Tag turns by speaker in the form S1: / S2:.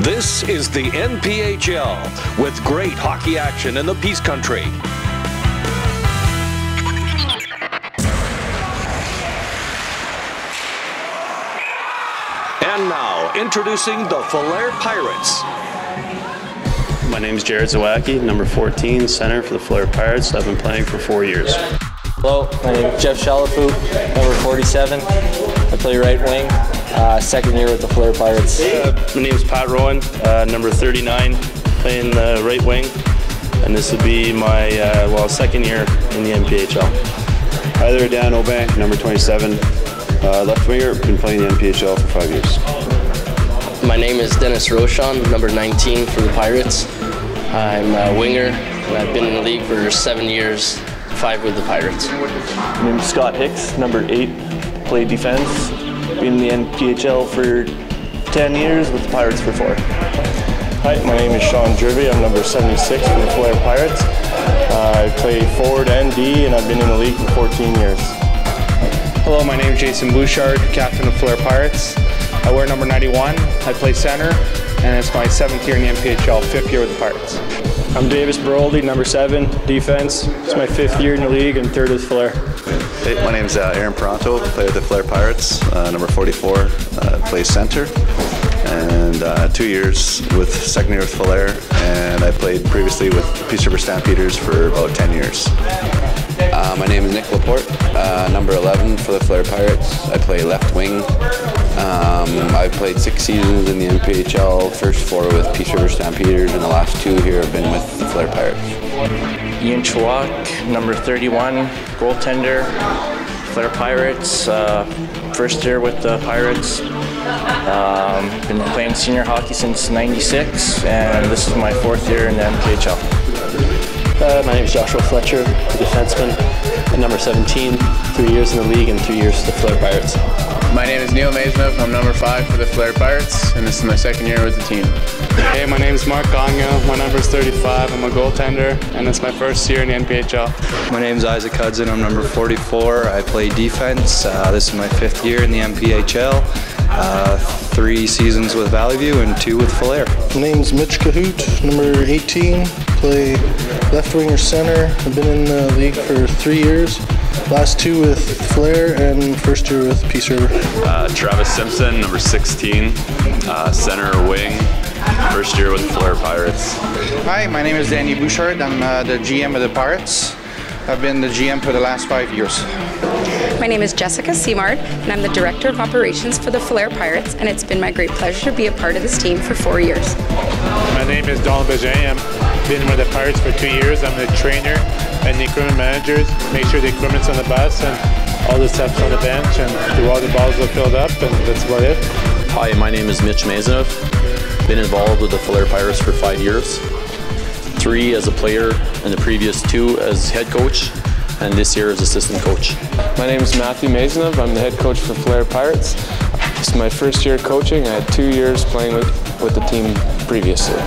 S1: This is the NPHL with great hockey action in the Peace Country. And now, introducing the Falher Pirates.
S2: My name is Jared Zawacki, number 14, center for the Falher Pirates. I've been playing for 4 years.
S3: Hello, my name is Jeff Shalafu, number 47. I play right wing, second year with the Falher Pirates.
S2: My name is Pat Rowan, number 39, playing the right wing. And this will be my, second year in the NPHL.
S4: Hi there, Dan Obank, number 27. Left winger, been playing the NPHL for 5 years.
S5: My name is Dennis Rochon, number 19 for the Pirates. I'm a winger, and I've been in the league for 7 years, 5 with the Pirates.
S6: My name is Scott Hicks, number 8, play defense. Been in the NPHL for 10 years, with the Pirates for 4.
S7: Hi, my name is Sean Jervey. I'm number 76 for the Falher Pirates. I play forward and D, and I've been in the league for 14 years.
S8: Hello, my name is Jason Bouchard, captain of Falher Pirates. I wear number 91, I play center, and it's my 7th year in the NPHL, 5th year with the Pirates.
S7: I'm Davis Baroldi, number 7, defense. It's my 5th year in the league and 3rd with Falher.
S4: Hey, my name is Aaron Peranto, play with the Falher Pirates, number 44, play center. And 2 years with second year with Falher, and I played previously with Peace River Stampeders for about 10 years.
S9: My name is Nick Laporte, number 11 for the Falher Pirates. I play left wing. I've played 6 seasons in the NPHL, first 4 with Peace River Stampeders, and the last 2 here have been with the Falher Pirates.
S3: Ian Chwak, number 31, goaltender, Falher Pirates, first year with the Pirates. Been playing senior hockey since '96, and this is my 4th year in the NPHL.
S6: My name is Joshua Fletcher, a defenseman, at number 17, 3 years in the league and 3 years with the Falher Pirates.
S10: My name is Neil Maisnov. I'm number 5 for the Falher Pirates, and this is my 2nd year with the team.
S8: Hey, my name is Mark Gagno. My number is 35. I'm a goaltender, and it's my 1st year in the NPHL.
S11: My name is Isaac Hudson. I'm number 44. I play defense. This is my 5th year in the NPHL. 3 seasons with Valley View and 2 with Falher.
S12: My name's Mitch Cahoot, number 18. Play left wing or center. I've been in the league for 3 years. Last 2 with Falher and 1st year with Peace River.
S13: Travis Simpson, number 16, center wing, 1st year with the Falher Pirates.
S14: Hi, my name is Danny Bouchard. I'm the GM of the Pirates. I've been the GM for the last 5 years.
S15: My name is Jessica Seamard, and I'm the Director of Operations for the Falher Pirates, and it's been my great pleasure to be a part of this team for 4 years.
S16: My name is Donald Bajay. I've been with the Pirates for 2 years. I'm the trainer and the equipment managers. Make sure the equipment's on the bus and all the stuff's on the bench, and the water bottles are filled up, and that's about it.
S17: Hi, my name is Mitch Maisnov. Been involved with the Falher Pirates for 5 years. 3 as a player, and the previous 2 as head coach, and this year as assistant coach.
S7: My name is Matthew Maisnov. I'm the head coach for Falher Pirates. This is my 1st year coaching. I had 2 years playing with the team previously.